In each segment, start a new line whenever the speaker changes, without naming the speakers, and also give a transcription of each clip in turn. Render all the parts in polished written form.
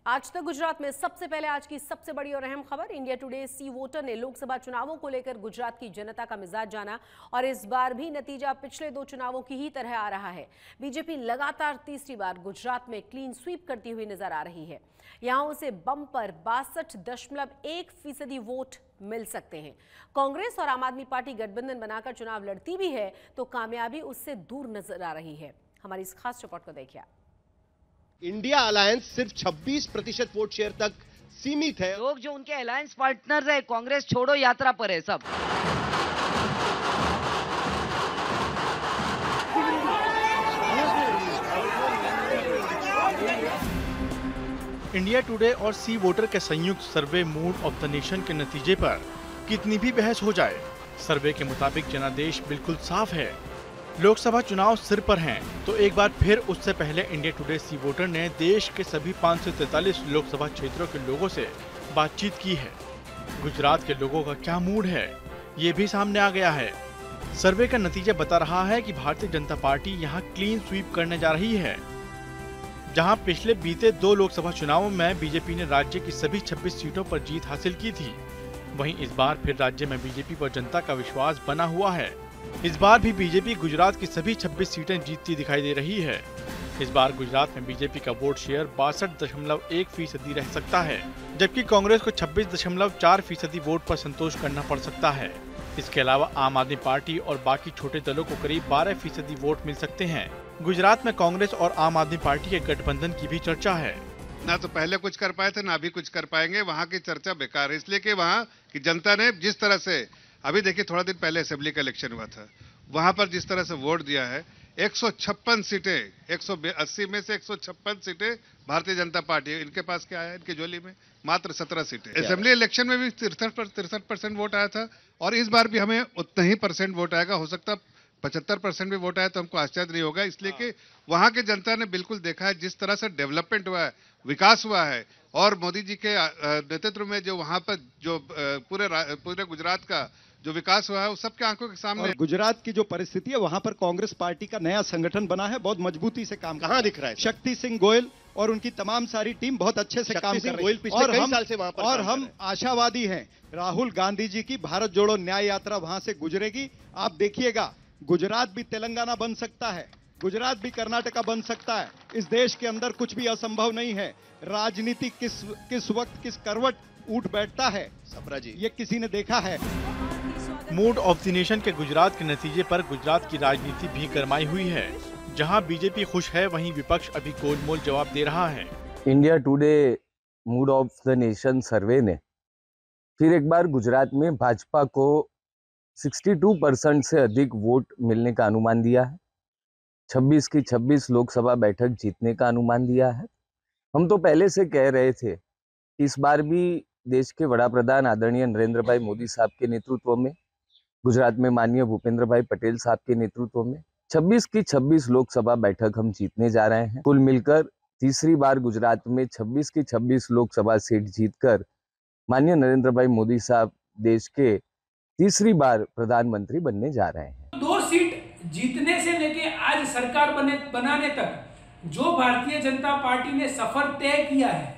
आज तक गुजरात में सबसे पहले आज की सबसे बड़ी और अहम खबर। इंडिया टुडे सी वोटर ने लोकसभा चुनावों को लेकर गुजरात की जनता का मिजाज जाना और इस बार भी नतीजा पिछले 2 चुनावों की ही तरह आ रहा है। बीजेपी लगातार तीसरी बार गुजरात में क्लीन स्वीप करती हुई नजर आ रही है। यहां उसे बम पर 62.1% वोट मिल सकते हैं। कांग्रेस और आम आदमी पार्टी गठबंधन बनाकर चुनाव लड़ती भी है तो कामयाबी उससे दूर नजर आ रही है। हमारी इस खास रिपोर्ट को देखिए।
इंडिया अलायंस सिर्फ 26% वोट शेयर तक सीमित है।
लोग जो उनके अलायंस पार्टनर है, कांग्रेस छोड़ो यात्रा पर है सब।
इंडिया टुडे और सी वोटर के संयुक्त सर्वे मूड ऑफ द नेशन के नतीजे पर कितनी भी बहस हो जाए, सर्वे के मुताबिक जनादेश बिल्कुल साफ है। लोकसभा चुनाव सिर पर हैं, तो एक बार फिर उससे पहले इंडिया टुडे सी वोटर ने देश के सभी 543 लोकसभा क्षेत्रों के लोगों से बातचीत की है। गुजरात के लोगों का क्या मूड है, ये भी सामने आ गया है। सर्वे का नतीजा बता रहा है कि भारतीय जनता पार्टी यहाँ क्लीन स्वीप करने जा रही है। जहां पिछले बीते 2 लोकसभा चुनावों में बीजेपी ने राज्य की सभी 26 सीटों पर जीत हासिल की थी, वहीं इस बार फिर राज्य में बीजेपी पर जनता का विश्वास बना हुआ है। इस बार भी बीजेपी गुजरात की सभी 26 सीटें जीतती दिखाई दे रही है। इस बार गुजरात में बीजेपी का वोट शेयर 62.1% रह सकता है, जबकि कांग्रेस को 26.4% वोट पर संतोष करना पड़ सकता है। इसके अलावा आम आदमी पार्टी और बाकी छोटे दलों को करीब 12% वोट मिल सकते हैं। गुजरात में कांग्रेस और आम आदमी पार्टी के गठबंधन की भी चर्चा है।
ना तो पहले कुछ कर पाए थे, ना अभी कुछ कर पाएंगे। वहाँ की चर्चा बेकार है, इसलिए कि वहाँ की जनता ने जिस तरह से, अभी देखिए थोड़ा दिन पहले असेंबली का इलेक्शन हुआ था, वहां पर जिस तरह से वोट दिया है, 156 सीटें, 180 में से 156 सीटें भारतीय जनता पार्टी। इनके पास क्या है, इनकी झोली में मात्र 17 सीटें। असेंबली इलेक्शन में भी 63% वोट आया था और इस बार भी हमें उतना ही % वोट आएगा। हो सकता 75% भी वोट आया तो हमको आश्चर्य नहीं होगा, इसलिए कि वहां की जनता ने बिल्कुल देखा है जिस तरह से डेवलपमेंट हुआ है, विकास हुआ है, और मोदी जी के नेतृत्व में जो वहां पर जो पूरे गुजरात का जो विकास हुआ है वो सबके आंखों के सामने।
गुजरात की जो परिस्थिति है, वहां पर कांग्रेस पार्टी का नया संगठन बना है, बहुत मजबूती से काम कहाँ दिख रहा है। शक्ति सिंह गोयल और उनकी तमाम सारी टीम बहुत अच्छे से काम कर रही है और कई साल से वहां पर और हम आशावादी हैं। राहुल गांधी जी की भारत जोड़ो न्याय यात्रा वहां से गुजरेगी। आप देखिएगा, गुजरात भी तेलंगाना बन सकता है, गुजरात भी कर्नाटका बन सकता है। इस देश के अंदर कुछ भी असंभव नहीं है। राजनीति किस वक्त किस करवट उठ बैठता है, सपरा जी, ये किसी ने देखा है।
मूड ऑफ द नेशन के गुजरात के नतीजे पर गुजरात की राजनीति भी गरमाई हुई है। जहां बीजेपी खुश है, वहीं विपक्ष अभी गोलमोल जवाब दे रहा है।
India today mood off the nation सर्वे ने फिर एक बार गुजरात में भाजपा को 62% से अधिक वोट मिलने का अनुमान दिया है। 26 की 26 लोकसभा बैठक जीतने का अनुमान दिया है। हम तो पहले से कह रहे थे, इस बार भी देश के वड़ा प्रधान आदरणीय नरेंद्र भाई मोदी साहब के नेतृत्व में, गुजरात में माननीय भूपेंद्र भाई पटेल साहब के नेतृत्व में 26 की 26 लोकसभा बैठक हम जीतने जा रहे हैं। कुल मिलकर तीसरी बार गुजरात में 26 की 26 लोकसभा सीट जीतकर माननीय नरेंद्र भाई मोदी साहब देश के तीसरी बार प्रधानमंत्री बनने जा रहे हैं।
2 सीट जीतने से लेके आज सरकार बनाने तक जो भारतीय जनता पार्टी ने सफर तय किया है,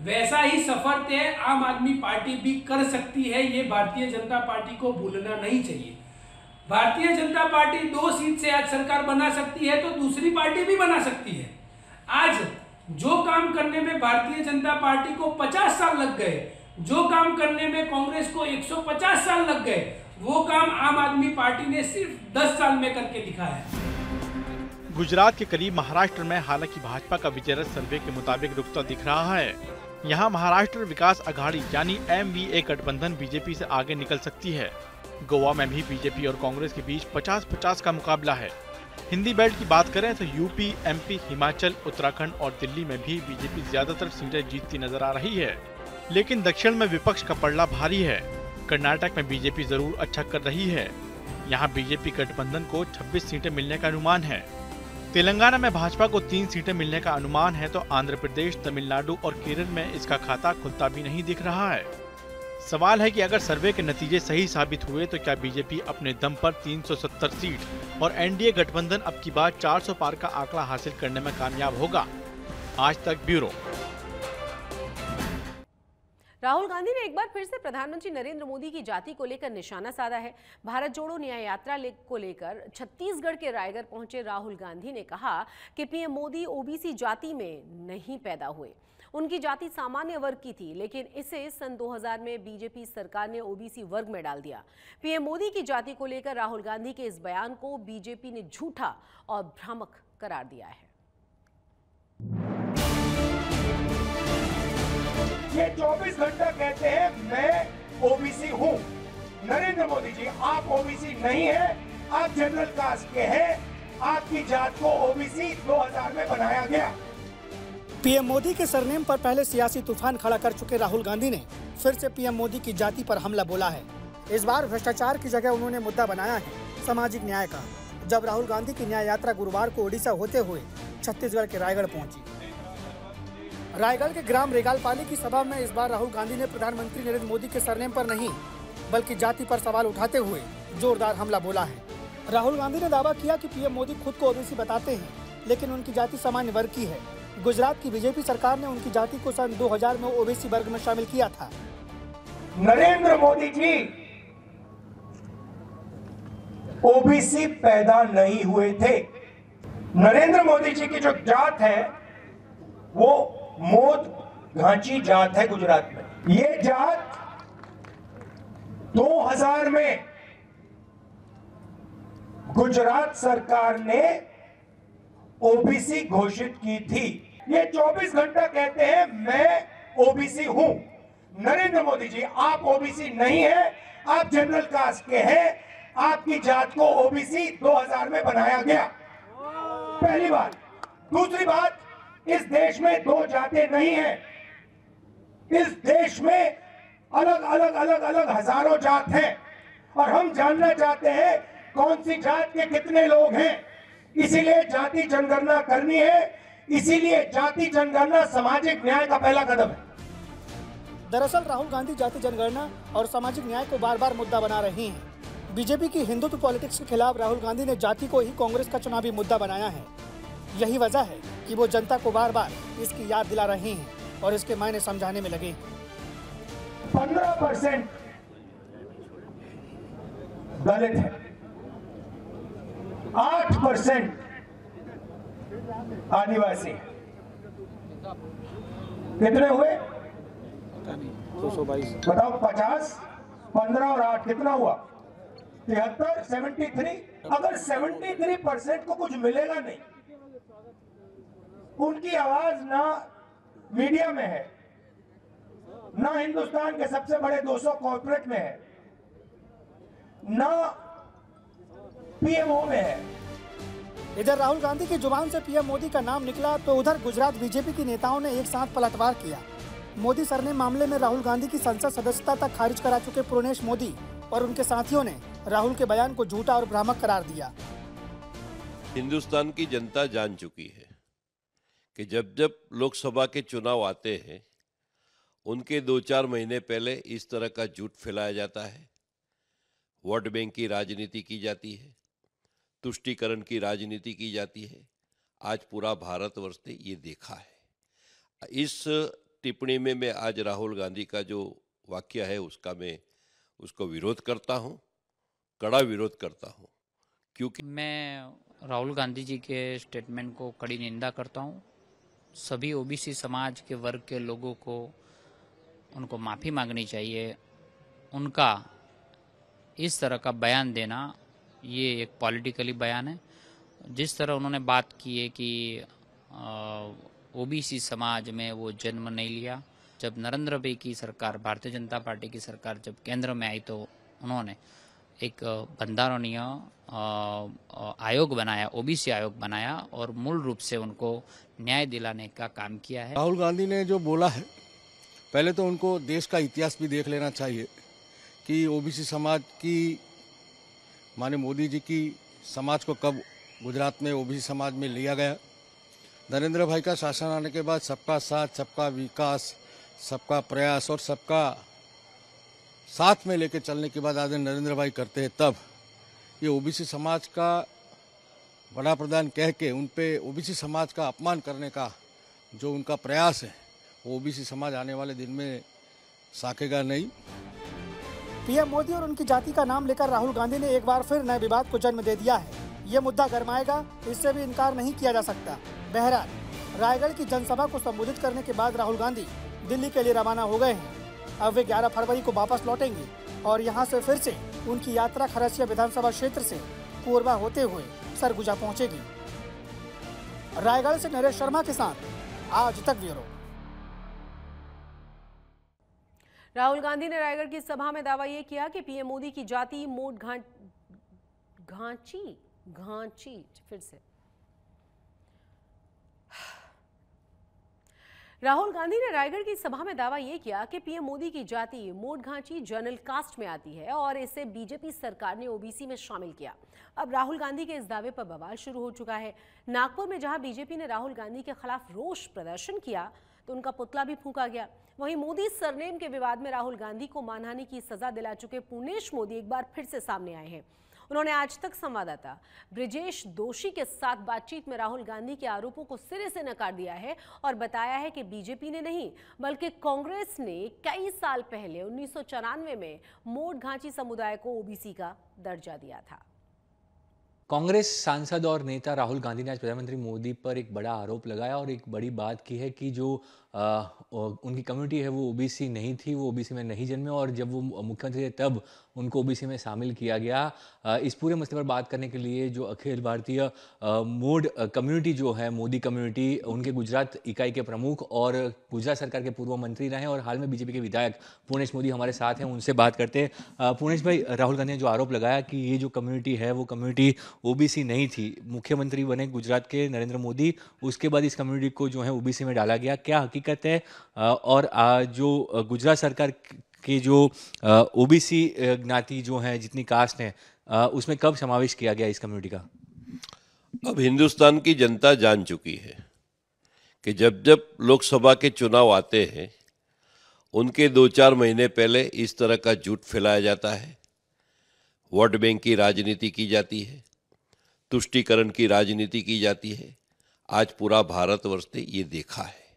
वैसा ही सफर तय आम आदमी पार्टी भी कर सकती है। ये भारतीय जनता पार्टी को भूलना नहीं चाहिए। भारतीय जनता पार्टी 2 सीट से आज सरकार बना सकती है तो दूसरी पार्टी भी बना सकती है। आज जो काम करने में भारतीय जनता पार्टी को 50 साल लग गए, जो काम करने में कांग्रेस को 150 साल लग गए, वो काम आम आदमी पार्टी ने सिर्फ 10 साल में करके दिखाया है।
गुजरात के करीब महाराष्ट्र में हालांकि भाजपा का विजय रथ सर्वे के मुताबिक रुकता दिख रहा है। यहाँ महाराष्ट्र विकास अघाड़ी यानी MVA गठबंधन बीजेपी से आगे निकल सकती है। गोवा में भी बीजेपी और कांग्रेस के बीच 50-50 का मुकाबला है। हिंदी बेल्ट की बात करें तो यूपी, MP, हिमाचल, उत्तराखंड और दिल्ली में भी बीजेपी ज्यादातर सीटें जीतती नजर आ रही है। लेकिन दक्षिण में विपक्ष का पलड़ा भारी है। कर्नाटक में बीजेपी जरूर अच्छा कर रही है। यहाँ बीजेपी गठबंधन को 26 सीटें मिलने का अनुमान है। तेलंगाना में भाजपा को 3 सीटें मिलने का अनुमान है, तो आंध्र प्रदेश, तमिलनाडु और केरल में इसका खाता खुलता भी नहीं दिख रहा है। सवाल है कि अगर सर्वे के नतीजे सही साबित हुए तो क्या बीजेपी अपने दम पर 370 सीट और NDA गठबंधन अब की बार 400 पार का आंकड़ा हासिल करने में कामयाब होगा? आज तक ब्यूरो।
राहुल गांधी ने एक बार फिर से प्रधानमंत्री नरेंद्र मोदी की जाति को लेकर निशाना साधा है। भारत जोड़ो न्याय यात्रा को लेकर छत्तीसगढ़ के रायगढ़ पहुंचे राहुल गांधी ने कहा कि पीएम मोदी ओबीसी जाति में नहीं पैदा हुए। उनकी जाति सामान्य वर्ग की थी, लेकिन इसे सन 2000 में बीजेपी सरकार ने ओबीसी वर्ग में डाल दिया। पीएम मोदी की जाति को लेकर राहुल गांधी के इस बयान को बीजेपी ने झूठा और भ्रामक करार दिया है।
ये 24 घंटा कहते हैं मैं ओबीसी हूं। नरेंद्र मोदी जी, आप ओबीसी नहीं है, आप जनरल कास्ट के हैं। आपकी जात को ओबीसी 2000 में बनाया गया।
पीएम मोदी के सरनेम पर पहले सियासी तूफान खड़ा कर चुके राहुल गांधी ने फिर से पीएम मोदी की जाति पर हमला बोला है। इस बार भ्रष्टाचार की जगह उन्होंने मुद्दा बनाया है सामाजिक न्याय का। जब राहुल गांधी की न्याय यात्रा गुरुवार को ओडिशा होते हुए छत्तीसगढ़ के रायगढ़ पहुंची। रायगढ़ के ग्राम रेगालपाली की सभा में इस बार राहुल गांधी ने प्रधानमंत्री नरेंद्र मोदी के सरनेम पर नहीं बल्कि जाति पर सवाल उठाते हुए जोरदार हमला बोला है। राहुल गांधी ने दावा किया कि पीएम मोदी खुद को ओबीसी बताते हैं, लेकिन उनकी जाति सामान्य वर्ग की है। गुजरात की बीजेपी सरकार ने उनकी जाति को सन 2000 में ओबीसी वर्ग में शामिल किया था।
नरेंद्र मोदी जी ओबीसी पैदा नहीं हुए थे। नरेंद्र मोदी जी की जो जात है वो मोद घांची जात है गुजरात में। ये जात 2000 में गुजरात सरकार ने ओबीसी घोषित की थी। ये 24 घंटा कहते हैं मैं ओबीसी हूं। नरेंद्र मोदी जी, आप ओबीसी नहीं है, आप जनरल कास्ट के हैं। आपकी जात को ओबीसी 2000 में बनाया गया। पहली बात। दूसरी बात, इस देश में दो जातें नहीं हैं। इस देश में अलग अलग अलग अलग हजारों जात हैं और हम जानना चाहते हैं कौन सी जात के कितने लोग हैं। इसीलिए जाति जनगणना करनी है। इसीलिए जाति जनगणना सामाजिक न्याय का पहला कदम है।
दरअसल राहुल गांधी जाति जनगणना और सामाजिक न्याय को बार बार मुद्दा बना रहे हैं। बीजेपी की हिंदुत्व पॉलिटिक्स के खिलाफ राहुल गांधी ने जाति को ही कांग्रेस का चुनावी मुद्दा बनाया है। यही वजह है कि वो जनता को बार बार इसकी याद दिला रहे हैं और इसके मायने समझाने में लगे हैं।
15% दलित है, 8% आदिवासी। कितने हुए?
222।
बताओ, 50, 15 और 8 कितना हुआ? 73, 73। अगर 73% को कुछ मिलेगा नहीं, उनकी आवाज ना मीडिया में है, ना हिंदुस्तान के सबसे बड़े 200 कॉर्पोरेट में है, ना पीएमओ में है।
इधर राहुल गांधी की जुबान से पीएम मोदी का नाम निकला तो उधर गुजरात बीजेपी के नेताओं ने एक साथ पलटवार किया। मोदी सरनेम मामले में राहुल गांधी की संसद सदस्यता तक खारिज करा चुके पुरनेश मोदी और उनके साथियों ने राहुल के बयान को झूठा और भ्रामक करार दिया।
हिंदुस्तान की जनता जान चुकी है कि जब जब लोकसभा के चुनाव आते हैं उनके 2-4 महीने पहले इस तरह का झूठ फैलाया जाता है। वोट बैंक की राजनीति की जाती है, तुष्टीकरण की राजनीति की जाती है। आज पूरा भारतवर्ष ने ये देखा है। इस टिप्पणी में मैं आज राहुल गांधी का जो वाक्य है उसको विरोध करता हूँ, कड़ा विरोध करता हूँ, क्योंकि
मैं राहुल गांधी जी के स्टेटमेंट को कड़ी निंदा करता हूँ। सभी ओबीसी समाज के वर्ग के लोगों को उनको माफ़ी मांगनी चाहिए। उनका इस तरह का बयान देना ये एक पॉलिटिकली बयान है। जिस तरह उन्होंने बात की है कि ओबीसी समाज में वो जन्म नहीं लिया। जब नरेंद्र भाई की सरकार, भारतीय जनता पार्टी की सरकार जब केंद्र में आई तो उन्होंने एक बंधारणीय आयोग बनाया, ओबीसी आयोग बनाया और मूल रूप से उनको न्याय दिलाने का काम किया है।
राहुल गांधी ने जो बोला है, पहले तो उनको देश का इतिहास भी देख लेना चाहिए कि ओबीसी समाज की, माने मोदी जी की समाज को कब गुजरात में ओबीसी समाज में लिया गया। नरेंद्र भाई का शासन आने के बाद सबका साथ, सबका विकास, सबका प्रयास और सबका साथ में लेके चलने के बाद आज नरेंद्र भाई करते हैं, तब ये ओबीसी समाज का बड़ा प्रधान कह के उन पे ओबीसी समाज का अपमान करने का जो उनका प्रयास है, वो ओबीसी समाज आने वाले दिन में साकेगा नहीं।
पीएम मोदी और उनकी जाति का नाम लेकर राहुल गांधी ने एक बार फिर नए विवाद को जन्म दे दिया है। ये मुद्दा गरमाएगा, इससे भी इनकार नहीं किया जा सकता। बहरहाल रायगढ़ की जनसभा को संबोधित करने के बाद राहुल गांधी दिल्ली के लिए रवाना हो गए हैं। अब वे 11 फरवरी को वापस लौटेंगे और यहाँ से फिर से उनकी यात्रा खरसिया विधानसभा क्षेत्र से कोरबा होते हुए सरगुजा पहुँचेगी। रायगढ़ से नरेश शर्मा के साथ आज तक ब्यूरो।
राहुल गांधी ने रायगढ़ की सभा में दावा ये किया कि पीएम मोदी की जाति मोट घांची फिर से राहुल गांधी ने रायगढ़ की सभा में दावा ये किया कि पीएम मोदी की जाति मोट घांची जनरल कास्ट में आती है और इसे बीजेपी सरकार ने ओबीसी में शामिल किया। अब राहुल गांधी के इस दावे पर बवाल शुरू हो चुका है। नागपुर में जहां बीजेपी ने राहुल गांधी के खिलाफ रोष प्रदर्शन किया तो उनका पुतला भी फूंका गया। वहीं मोदी सरनेम के विवाद में राहुल गांधी को मानहानि की सजा दिला चुके पुनेश मोदी एक बार फिर से सामने आए हैं। उन्होंने आज तक संवाददाता ब्रिजेश दोशी के साथ बातचीत में राहुल गांधी के आरोपों को सिरे से नकार दिया है और बताया है कि बीजेपी ने नहीं बल्कि कांग्रेस ने कई साल पहले 1994 में मोट घांची समुदाय को ओबीसी का दर्जा दिया था।
कांग्रेस सांसद और नेता राहुल गांधी ने आज प्रधानमंत्री मोदी पर एक बड़ा आरोप लगाया और एक बड़ी बात की है कि जो उनकी कम्युनिटी है वो ओबीसी नहीं थी, वो ओबीसी में नहीं जन्मे और जब वो मुख्यमंत्री थे तब उनको ओबीसी में शामिल किया गया। इस पूरे मसले पर बात करने के लिए जो अखिल भारतीय मोड कम्युनिटी जो है मोदी कम्युनिटी, उनके गुजरात इकाई के प्रमुख और गुजरात सरकार के पूर्व मंत्री रहे और हाल में बीजेपी के विधायक पुनेश मोदी हमारे साथ हैं, उनसे बात करते हैं। पुनेश भाई, राहुल गांधी ने जो आरोप लगाया कि ये जो कम्युनिटी है वो कम्युनिटी ओबीसी नहीं थी, मुख्यमंत्री बने गुजरात के नरेंद्र मोदी, उसके बाद इस कम्युनिटी को जो है ओबीसी में डाला गया, क्या हकीकत है? और जो गुजरात सरकार के जो ओबीसी ज्ञाति जो है, जितनी कास्ट है, उसमें कब समावेश किया गया इस कम्युनिटी का?
अब हिंदुस्तान की जनता जान चुकी है कि जब जब लोकसभा के चुनाव आते हैं उनके 2-4 महीने पहले इस तरह का झूठ फैलाया जाता है, वोट बैंक की राजनीति की जाती है, तुष्टीकरण की राजनीति की जाती है। आज पूरा भारतवर्ष ने ये देखा है।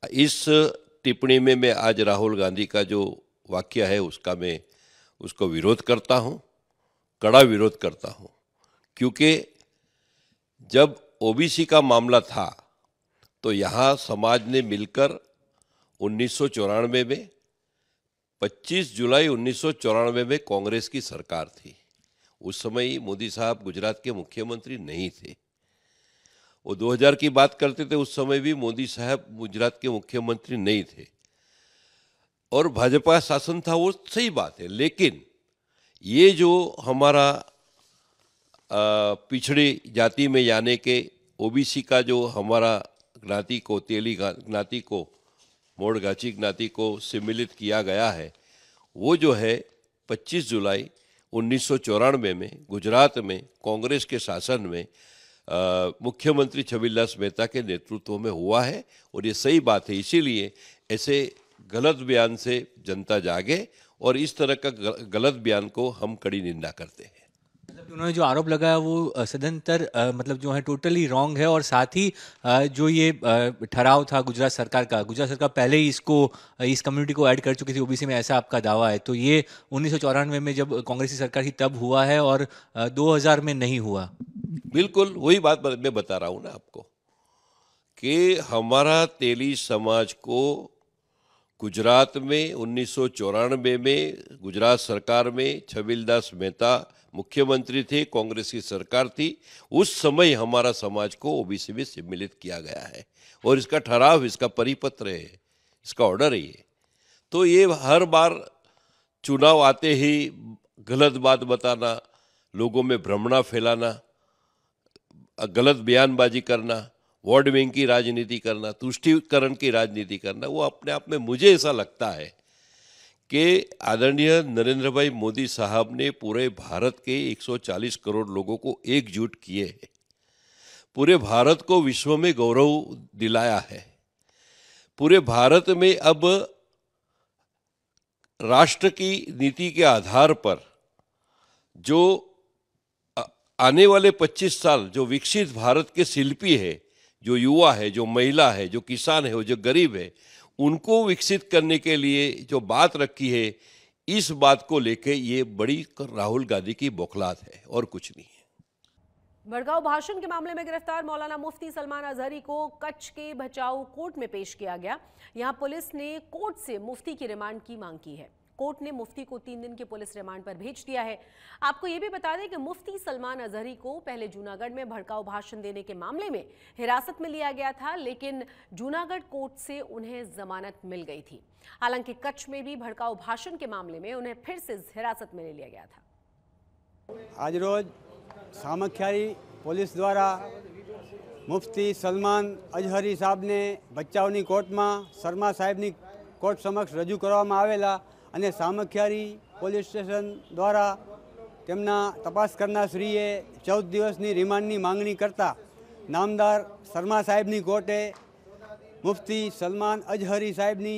इस टिप्पणी में मैं आज राहुल गांधी का जो वाक्य है उसको विरोध करता हूँ, कड़ा विरोध करता हूँ, क्योंकि जब ओबीसी का मामला था तो यहाँ समाज ने मिलकर 1994 में 25 जुलाई 1994 में कांग्रेस की सरकार थी। उस समय मोदी साहब गुजरात के मुख्यमंत्री नहीं थे। वो 2000 की बात करते थे, उस समय भी मोदी साहब गुजरात के मुख्यमंत्री नहीं थे और भाजपा शासन था, वो सही बात है। लेकिन ये जो हमारा पिछड़ी जाति में यानी के ओबीसी का जो हमारा ज्ञाति को, तेली ज्ञाति को, मोड़ गाची ज्ञाति को सम्मिलित किया गया है, वो जो है 25 जुलाई 1994 में गुजरात में कांग्रेस के शासन में मुख्यमंत्री छबिलदास मेहता के नेतृत्व में हुआ है और ये सही बात है। इसीलिए ऐसे गलत बयान से जनता जागे और इस तरह का गलत बयान को हम कड़ी निंदा करते हैं।
मतलब उन्होंने जो आरोप लगाया वो सदंतर मतलब जो है टोटली रॉन्ग है और साथ ही जो ये ठहराव था गुजरात सरकार का, गुजरात सरकार पहले ही इस कम्युनिटी को ऐड कर चुकी थी ओबीसी में, ऐसा आपका दावा है। तो ये 1994 में जब कांग्रेस की सरकार थी तब हुआ है और 2000 में नहीं हुआ।
बिल्कुल वही बात मैं बता रहा हूँ ना आपको कि हमारा तेली समाज को गुजरात में 1994 में गुजरात सरकार में छबिलदास मेहता मुख्यमंत्री थे, कांग्रेस की सरकार थी, उस समय हमारा समाज को ओबीसी में सम्मिलित किया गया है और इसका ठहराव, इसका परिपत्र है, इसका ऑर्डर है ये। तो ये हर बार चुनाव आते ही गलत बात बताना, लोगों में भ्रमणा फैलाना, गलत बयानबाजी करना, वोट बैंक की राजनीति करना, तुष्टीकरण की राजनीति करना, वो अपने आप में मुझे ऐसा लगता है कि आदरणीय नरेंद्र भाई मोदी साहब ने पूरे भारत के 140 करोड़ लोगों को एकजुट किए हैं, पूरे भारत को विश्व में गौरव दिलाया है। पूरे भारत में अब राष्ट्र की नीति के आधार पर जो आने वाले 25 साल जो विकसित भारत के शिल्पी है, जो युवा है, जो महिला है, जो किसान है, जो गरीब है, उनको विकसित करने के लिए जो बात रखी है, इस बात को लेके ये बड़ी राहुल गांधी की बौखलाहट है और कुछ नहीं है।
भड़काऊ भाषण के मामले में गिरफ्तार मौलाना मुफ्ती सलमान अजहरी को कच्छ के भचाऊ कोर्ट में पेश किया गया। यहां पुलिस ने कोर्ट से मुफ्ती की रिमांड की मांग की है। कोर्ट ने मुफ्ती को 3 दिन के पुलिस रिमांड पर भेज दिया है। आपको यह भी बता दें कि मुफ्ती सलमान अजहरी को पहले जूनागढ़ में भड़काऊ भाषण देने के मामले में हिरासत में लिया गया था, लेकिन जूनागढ़ कोर्ट से उन्हें जमानत मिल गई थी। हालांकि कच्छ में भी भड़काऊ भाषण के मामले में उन्हें फिर से हिरासत में ले लिया गया था।
आज रोज सामखियारी पुलिस द्वारा मुफ्ती सलमान अजहरी साहब ने भचाऊनी कोर्ट में शर्मा साहेबनी कोर्ट समक्ष रजू करवामां आवेला અને સામખિયારી પોલીસ સ્ટેશન દ્વારા તેમના તપાસ કરનારશ્રીએ 14 દિવસની રિમાન્ડની માંગણી કરતા નામદાર શર્મા સાહેબની કોર્ટે મુફ્તી સલમાન અજહરી સાહેબની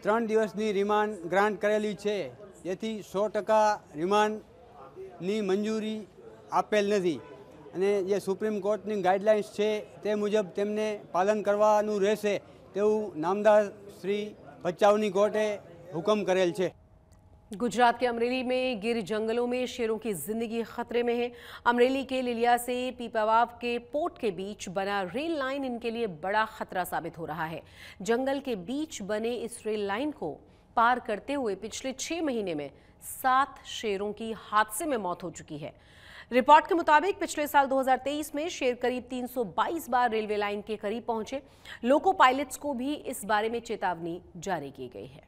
3 દિવસની રિમાન્ડ ગ્રાન્ટ કરેલી છે, જેથી 100% રિમાન્ડની મંજૂરી આપેલ નથી અને જે સુપ્રીમ કોર્ટની ગાઈડલાઇન્સ છે તે મુજબ તેમને પાલન કરવાનું રહેશે તેવું નામદાર શ્રી ભચાઉની કોર્ટે हुक्म करेल छे।
गुजरात के अमरेली में गिर जंगलों में शेरों की जिंदगी खतरे में है। अमरेली के लिलिया से पीपावाव के पोर्ट के बीच बना रेल लाइन इनके लिए बड़ा खतरा साबित हो रहा है। जंगल के बीच बने इस रेल लाइन को पार करते हुए पिछले 6 महीने में 7 शेरों की हादसे में मौत हो चुकी है। रिपोर्ट के मुताबिक पिछले साल 2023 में शेर करीब 322 बार रेलवे लाइन के करीब पहुंचे। लोको पायलट्स को भी इस बारे में चेतावनी जारी की गई है।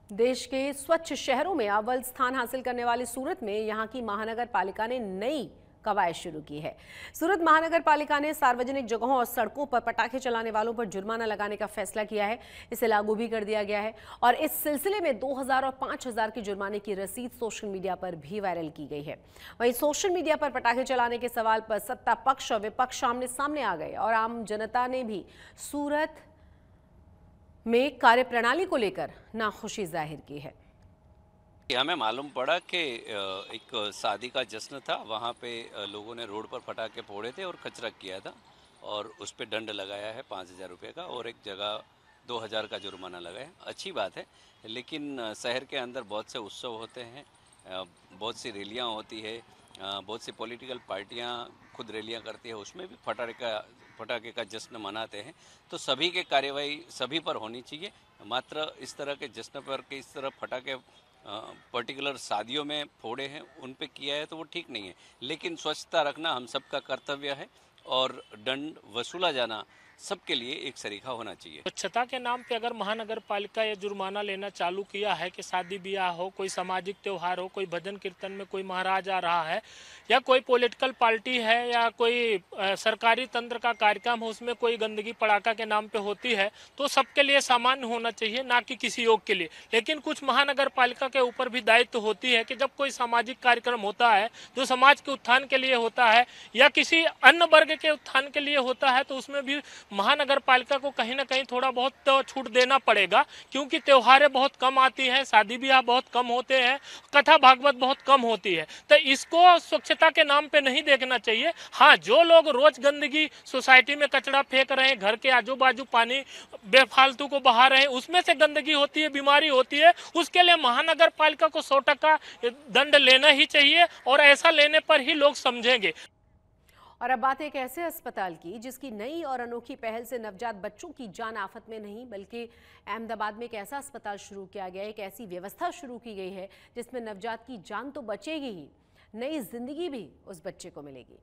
देश के स्वच्छ शहरों में अव्वल स्थान हासिल करने वाली सूरत में यहां की महानगर पालिका ने नई कवायद शुरू की है। सूरत महानगर पालिका ने सार्वजनिक जगहों और सड़कों पर पटाखे चलाने वालों पर जुर्माना लगाने का फैसला किया है। इसे लागू भी कर दिया गया है और इस सिलसिले में 2000 और 5000 की जुर्माने की रसीद सोशल मीडिया पर भी वायरल की गई है। वहीं सोशल मीडिया पर पटाखे चलाने के सवाल पर सत्ता पक्ष और विपक्ष आमने सामने आ गए और आम जनता ने भी सूरत में कार्यप्रणाली को लेकर नाखुशी जाहिर की है।
हमें मालूम पड़ा कि एक शादी का जश्न था, वहाँ पे लोगों ने रोड पर पटाखे फोड़े थे और कचरा किया था और उस पर दंड लगाया है 5000 रुपये का और एक जगह 2000 का जुर्माना लगाया। अच्छी बात है, लेकिन शहर के अंदर बहुत से उत्सव होते हैं, बहुत सी रैलियाँ होती है, बहुत सी पॉलिटिकल पार्टियाँ खुद रैलियाँ करती है, उसमें भी पटाखे का जश्न मनाते हैं। तो सभी के कार्यवाही सभी पर होनी चाहिए। मात्र इस तरह के जश्न पर के इस तरह पटाखे पर्टिकुलर शादियों में फोड़े हैं उन पे किया है तो वो ठीक नहीं है, लेकिन स्वच्छता रखना हम सबका कर्तव्य है और दंड वसूला जाना सबके लिए एक सरीखा होना चाहिए।
स्वच्छता के नाम पे अगर महानगर पालिका ये जुर्माना लेना चालू किया है कि शादी ब्याह हो, कोई सामाजिक त्योहार हो, कोई भजन कीर्तन में कोई महाराज आ रहा है या कोई पॉलिटिकल पार्टी है या कोई सरकारी तंत्र का कार्यक्रम हो, उसमें कोई गंदगी पड़ाका के नाम पे होती है तो सबके लिए सामान्य होना चाहिए, ना कि किसी योग के लिए। लेकिन कुछ महानगर पालिका के ऊपर भी दायित्व होती है कि जब कोई सामाजिक कार्यक्रम होता है जो समाज के उत्थान के लिए होता है या किसी अन्य वर्ग के उत्थान के लिए होता है तो उसमें भी महानगर पालिका को कहीं ना कहीं थोड़ा बहुत तो छूट देना पड़ेगा, क्योंकि त्योहारें बहुत कम आती हैं, शादी ब्याह बहुत कम होते हैं, कथा भागवत बहुत कम होती है। तो इसको स्वच्छता के नाम पे नहीं देखना चाहिए। हाँ, जो लोग रोज गंदगी सोसाइटी में कचरा फेंक रहे हैं, घर के आजू बाजू पानी बेफालतू को बहा रहे हैं, उसमें से गंदगी होती है, बीमारी होती है, उसके लिए महानगर पालिका को 100% दंड लेना ही चाहिए और ऐसा लेने पर ही लोग समझेंगे।
और अब बात एक ऐसे अस्पताल की जिसकी नई और अनोखी पहल से नवजात बच्चों की जान आफत में नहीं बल्कि अहमदाबाद में एक ऐसा अस्पताल शुरू किया गया है, एक ऐसी व्यवस्था शुरू की गई है जिसमें नवजात की जान तो बचेगी ही, नई जिंदगी भी उस बच्चे को मिलेगी।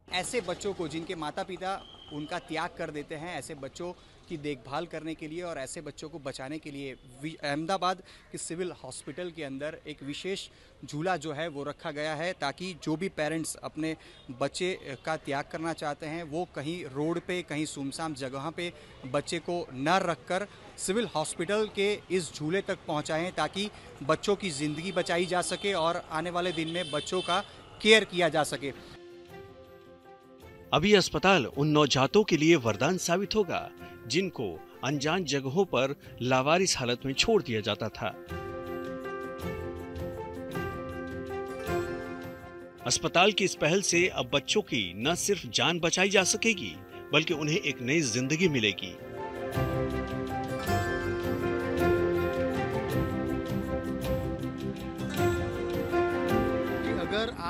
ऐसे बच्चों को जिनके माता पिता उनका त्याग कर देते हैं, ऐसे बच्चों की देखभाल करने के लिए और ऐसे बच्चों को बचाने के लिए अहमदाबाद के सिविल हॉस्पिटल के अंदर एक विशेष झूला जो है वो रखा गया है, ताकि जो भी पेरेंट्स अपने बच्चे का त्याग करना चाहते हैं वो कहीं रोड पे, कहीं सुनसान जगह पे बच्चे को न रखकर सिविल हॉस्पिटल के इस झूले तक पहुंचाएं, ताकि बच्चों की ज़िंदगी बचाई जा सके और आने वाले दिन में बच्चों का केयर किया जा सके।
अभी अस्पताल उन नवजातों के लिए वरदान साबित होगा जिनको अनजान जगहों पर लावारिस हालत में छोड़ दिया जाता था। अस्पताल की इस पहल से अब बच्चों की न सिर्फ जान बचाई जा सकेगी बल्कि उन्हें एक नई जिंदगी मिलेगी।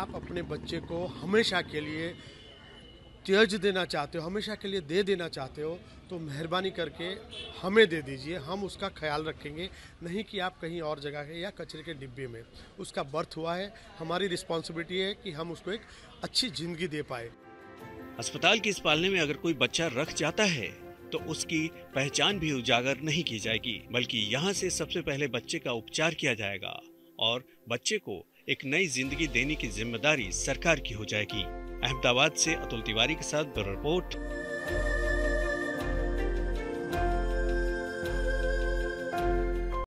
आप अपने बच्चे को हमेशा के लिए त्यज देना चाहते हो, हमेशा के लिए दे देना चाहते हो, तो मेहरबानी करके हमें दे दीजिए, हम उसका ख्याल रखेंगे। नहीं कि आप कहीं और जगह है या कचरे के डिब्बे में उसका बर्थ हुआ है, हमारी रिस्पॉन्सिबिलिटी है कि हम उसको एक अच्छी जिंदगी दे पाए।
अस्पताल के इस पालने में अगर कोई बच्चा रख जाता है तो उसकी पहचान भी उजागर नहीं की जाएगी, बल्कि यहाँ से सबसे पहले बच्चे का उपचार किया जाएगा और बच्चे को एक नई जिंदगी देने की जिम्मेदारी सरकार की हो जाएगी। अहमदाबाद से अतुल तिवारी के साथ ब्यूरो रिपोर्ट,